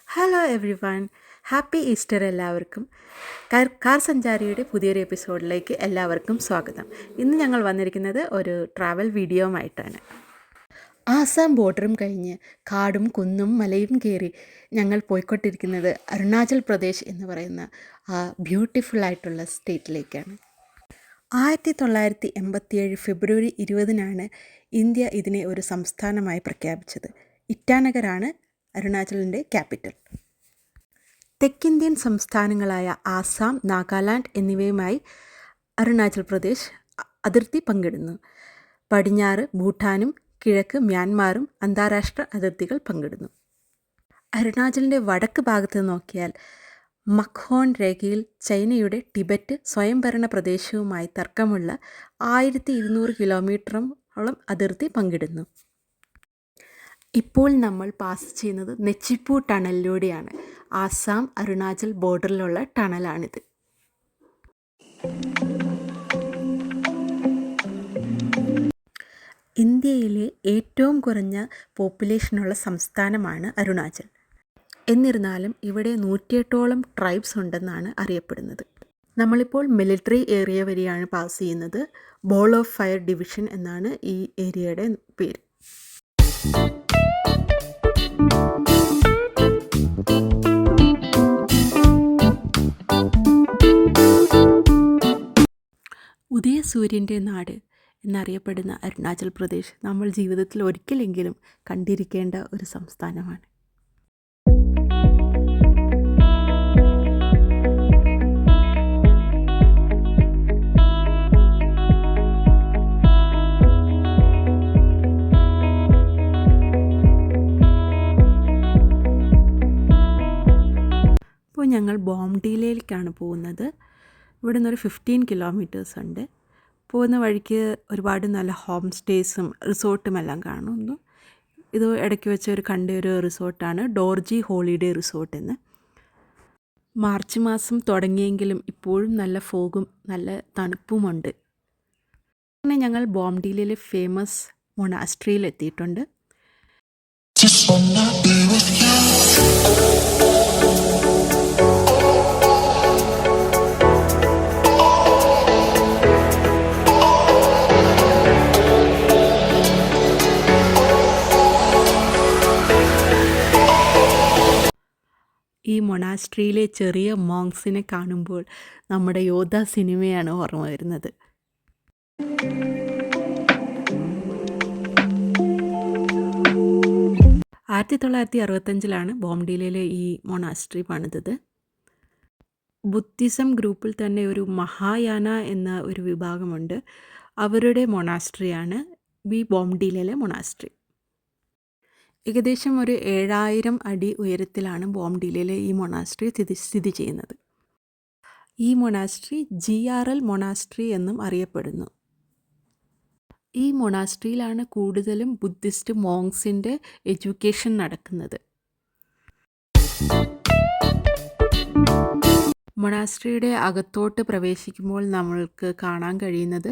Hello every one, happy Easter എല്ലാവർക്കും. Car സഞ്ചാരിയുടെ പുതിയൊരു എപ്പിസോഡിലേക്ക് എല്ലാവർക്കും സ്വാഗതം. ഇന്ന് ഞങ്ങൾ വന്നിരിക്കുന്നത് ഒരു ട്രാവൽ വീഡിയോയുമായിട്ടാണ്. ആസാം ബോർഡറും കഴിഞ്ഞ് കാടും കുന്നും മലയും കയറി ഞങ്ങൾ പോയിക്കൊണ്ടിരിക്കുന്നത് അരുണാചൽ പ്രദേശ് എന്ന് പറയുന്ന ആ ബ്യൂട്ടിഫുൾ ആയിട്ടുള്ള സ്റ്റേറ്റിലേക്കാണ്. 1987 ഫെബ്രുവരി 20 ഇന്ത്യ ഇതിനെ ഒരു സംസ്ഥാനമായി പ്രഖ്യാപിച്ചത്. ഇറ്റാനഗറാണ് അരുണാചലിൻ്റെ ക്യാപിറ്റൽ. തെക്കിന്ത്യൻ സംസ്ഥാനങ്ങളായ ആസാം, നാഗാലാൻഡ് എന്നിവയുമായി അരുണാചൽ പ്രദേശ് അതിർത്തി പങ്കിടുന്നു. പടിഞ്ഞാറ് ഭൂട്ടാനും കിഴക്ക് മ്യാൻമാറും അന്താരാഷ്ട്ര അതിർത്തികൾ പങ്കിടുന്നു. അരുണാചലിൻ്റെ വടക്ക് ഭാഗത്ത് നോക്കിയാൽ മക്ഹോൺ രേഖയിൽ ചൈനയുടെ ടിബറ്റ് സ്വയംഭരണ പ്രദേശവുമായി തർക്കമുള്ള 1200 കിലോമീറ്ററോളം അതിർത്തി പങ്കിടുന്നു. ഇപ്പോൾ നമ്മൾ പാസ് ചെയ്യുന്നത് നെച്ചിപ്പു ടണലിലൂടെയാണ്. ആസാം അരുണാചൽ ബോർഡറിലുള്ള ടണലാണിത്. ഇന്ത്യയിലെ ഏറ്റവും കുറഞ്ഞ പോപ്പുലേഷനുള്ള സംസ്ഥാനമാണ് അരുണാചൽ. എന്നിരുന്നാലും ഇവിടെ 108ഓളം ട്രൈബ്സ് ഉണ്ടെന്നാണ് അറിയപ്പെടുന്നത്. നമ്മളിപ്പോൾ മിലിറ്ററി ഏരിയ വരെയാണ് പാസ് ചെയ്യുന്നത്. ബോൾ ഓഫ് ഫയർ ഡിവിഷൻ എന്നാണ് ഈ ഏരിയയുടെ പേര്. ഉദയസൂര്യൻ്റെ നാട് എന്നറിയപ്പെടുന്ന അരുണാചൽ പ്രദേശ് നമ്മൾ ജീവിതത്തിൽ ഒരിക്കലെങ്കിലും കണ്ടിരിക്കേണ്ട ഒരു സംസ്ഥാനമാണ്. ഇപ്പോൾ ഞങ്ങൾ ബോംഡിലയിലേക്കാണ് പോകുന്നത്. ഇവിടെ നിന്നൊരു 15 കിലോമീറ്റേഴ്സ് ഉണ്ട്. പോകുന്ന വഴിക്ക് ഒരുപാട് നല്ല ഹോം സ്റ്റേസും റിസോർട്ടും എല്ലാം കാണുന്നു. ഇത് ഇടയ്ക്ക് വെച്ച് കണ്ട ഒരു റിസോർട്ടാണ് ഡോർജി ഹോളിഡേ റിസോർട്ട് എന്ന്. മാർച്ച് മാസം തുടങ്ങിയെങ്കിലും ഇപ്പോഴും നല്ല ഫോഗും നല്ല തണുപ്പുമുണ്ട്. അങ്ങനെ ഞങ്ങൾ ബോംഡിലയിലെ ഫേമസ് മൊണാസ്ട്രിയിൽ എത്തിയിട്ടുണ്ട്. ഈ മൊണാസ്ട്രിയിലെ ചെറിയ മോങ്സിനെ കാണുമ്പോൾ നമ്മുടെ യോദ്ധ സിനിമയാണ് ഓർമ്മ വരുന്നത്. 1965 ബോംഡിലയിലെ ഈ മൊണാസ്ട്രി പണിതത്. ബുദ്ധിസം ഗ്രൂപ്പിൽ തന്നെ ഒരു മഹായാന എന്ന ഒരു വിഭാഗമുണ്ട്. അവരുടെ മൊണാസ്ട്രിയാണ് ഈ ബോംഡിലയിലെ മൊണാസ്ട്രി. ഏകദേശം ഒരു 7000 അടി ഉയരത്തിലാണ് ബോംഡിലയിലെ ഈ മൊണാസ്ട്രി സ്ഥിതി ചെയ്യുന്നത്. ഈ മൊണാസ്ട്രി GRL മൊണാസ്ട്രി എന്നും അറിയപ്പെടുന്നു. ഈ മൊണാസ്ട്രിയിലാണ് കൂടുതലും ബുദ്ധിസ്റ്റ് മോങ്സിൻ്റെ എഡ്യൂക്കേഷൻ നടക്കുന്നത്. മൊണാസ്ട്രിയുടെ അകത്തോട്ട് പ്രവേശിക്കുമ്പോൾ നമ്മൾക്ക് കാണാൻ കഴിയുന്നത്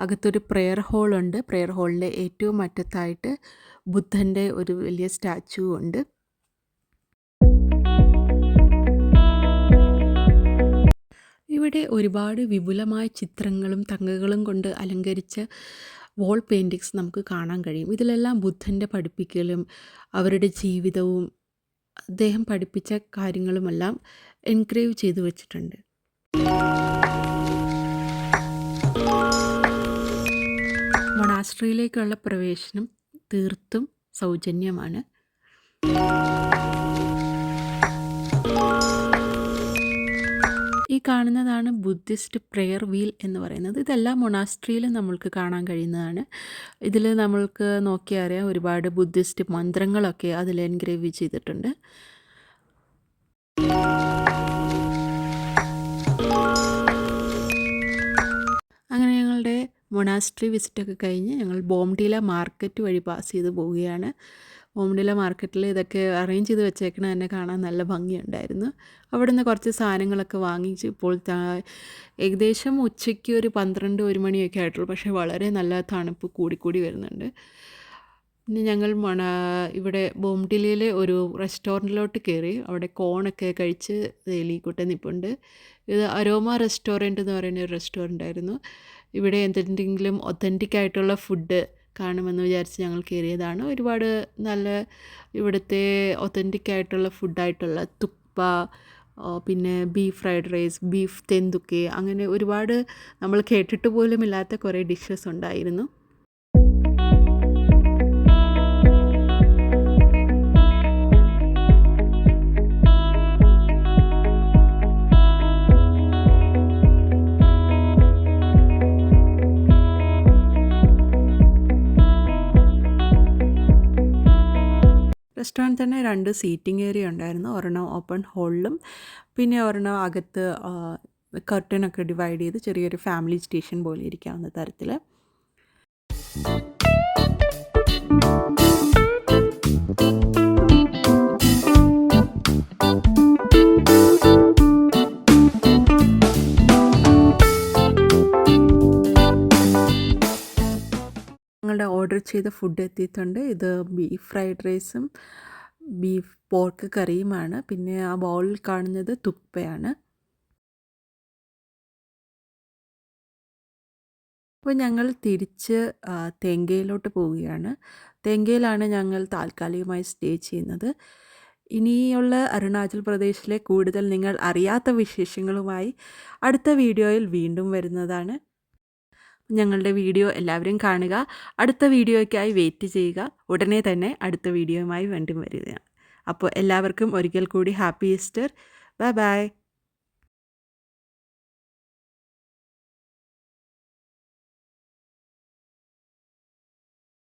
അകത്തൊരു പ്രെയർ ഹോളുണ്ട്. പ്രെയർ ഹോളിൻ്റെ ഏറ്റവും അറ്റത്തായിട്ട് ബുദ്ധൻ്റെ ഒരു വലിയ സ്റ്റാച്ചു ഉണ്ട്. ഇവിടെ ഒരുപാട് വിപുലമായ ചിത്രങ്ങളും തങ്കകളും കൊണ്ട് അലങ്കരിച്ച വോൾ പെയിൻറ്റിങ്സ് നമുക്ക് കാണാൻ കഴിയും. ഇതിലെല്ലാം ബുദ്ധൻ്റെ പഠിപ്പിക്കലും അവരുടെ ജീവിതവും അദ്ദേഹം പഠിപ്പിച്ച കാര്യങ്ങളുമെല്ലാം എൻഗ്രേവ് ചെയ്തു വച്ചിട്ടുണ്ട്. മൊണാസ്ട്രിയിലേക്കുള്ള പ്രവേശനം തീർത്തും സൗജന്യമാണ്. ഈ കാണുന്നതാണ് ബുദ്ധിസ്റ്റ് പ്രെയർ വീൽ എന്ന് പറയുന്നത്. ഇതെല്ലാം മൊണാസ്ട്രിയിലും നമ്മൾക്ക് കാണാൻ കഴിയുന്നതാണ്. ഇതിൽ നമ്മൾക്ക് നോക്കിയാൽ അറിയാം ഒരുപാട് ബുദ്ധിസ്റ്റ് മന്ത്രങ്ങളൊക്കെ അതിൽ എൻഗ്രേവ് ചെയ്തിട്ടുണ്ട്. അങ്ങനെ ഞങ്ങളുടെ മൊണാസ്ട്രി വിസിറ്റൊക്കെ കഴിഞ്ഞ് ഞങ്ങൾ ബോംഡില മാർക്കറ്റ് വഴി പാസ് ചെയ്ത് പോവുകയാണ്. ബോംഡില മാർക്കറ്റിൽ ഇതൊക്കെ അറേഞ്ച് ചെയ്ത് വെച്ചേക്കണ തന്നെ കാണാൻ നല്ല ഭംഗിയുണ്ടായിരുന്നു. അവിടെ നിന്ന് കുറച്ച് സാധനങ്ങളൊക്കെ വാങ്ങിച്ച് ഇപ്പോൾ ഏകദേശം ഉച്ചയ്ക്ക് ഒരു 12-1 മണിയൊക്കെ ആയിട്ടുള്ളൂ. പക്ഷേ വളരെ നല്ല തണുപ്പ് കൂടിക്കൂടി വരുന്നുണ്ട്. പിന്നെ ഞങ്ങൾ ഇവിടെ ബോംഡിലയിലെ ഒരു റെസ്റ്റോറൻറ്റിലോട്ട് കയറി. അവിടെ കോണൊക്കെ കഴിച്ച് എലിക്കുട്ടൻ നിൽപ്പുണ്ട്. ഇത് അരോമ റെസ്റ്റോറൻറ്റ് എന്ന് പറയുന്ന ഒരു റെസ്റ്റോറൻ്റ് ആയിരുന്നു. ഇവിടെ എന്തെങ്കിലും ഒത്തൻറ്റിക് ആയിട്ടുള്ള ഫുഡ് കാണുമെന്ന് വിചാരിച്ച് ഞങ്ങൾ കയറിയതാണ്. ഒരുപാട് നല്ല ഇവിടുത്തെ ഒത്തൻറ്റിക് ആയിട്ടുള്ള ഫുഡായിട്ടുള്ള തുപ്പ, പിന്നെ ബീഫ് ഫ്രൈഡ് റൈസ്, ബീഫ് തെന്തുക്കെ, അങ്ങനെ ഒരുപാട് നമ്മൾ കേട്ടിട്ട് പോലും ഇല്ലാത്ത കുറേ ഡിഷസ് ഉണ്ടായിരുന്നു. റെസ്റ്റോറൻറ്റ് തന്നെ 2 സീറ്റിംഗ് ഏരിയ ഉണ്ടായിരുന്നു. ഒരെണ്ണം ഓപ്പൺ ഹോളിലും പിന്നെ ഒരെണ്ണം അകത്ത് കർട്ടനൊക്കെ ഡിവൈഡ് ചെയ്ത് ചെറിയൊരു ഫാമിലി സ്റ്റേഷൻ പോലെ ഇരിക്കാവുന്ന തരത്തിൽ. ഞങ്ങളുടെ ഓർഡർ ചെയ്ത ഫുഡ് എത്തിയിട്ടുണ്ട്. ഇത് ബീഫ് ഫ്രൈഡ് റൈസും ബീഫ് പോർക്ക് കറിയുമാണ്. പിന്നെ ആ ബൗളിൽ കാണുന്നത് തുപ്പയാണ്. അപ്പോൾ ഞങ്ങൾ തിരിച്ച് തെങ്കയിലോട്ട് പോവുകയാണ്. തെങ്കയിലാണ് ഞങ്ങൾ താൽക്കാലികമായി സ്റ്റേ ചെയ്യുന്നത്. ഇനിയുള്ള അരുണാചൽ പ്രദേശിലെ കൂടുതൽ നിങ്ങൾ അറിയാത്ത വിശേഷങ്ങളുമായി അടുത്ത വീഡിയോയിൽ വീണ്ടും വരുന്നതാണ്. ഞങ്ങളുടെ വീഡിയോ എല്ലാവരും കാണുക. അടുത്ത വീഡിയോയ്ക്കായി വെയിറ്റ് ചെയ്യുക. ഉടനെ തന്നെ അടുത്ത വീഡിയോയുമായി വീണ്ടും വരിക. അപ്പോൾ എല്ലാവർക്കും ഒരിക്കൽ കൂടി ഹാപ്പി ഈസ്റ്റർ. Bye bye.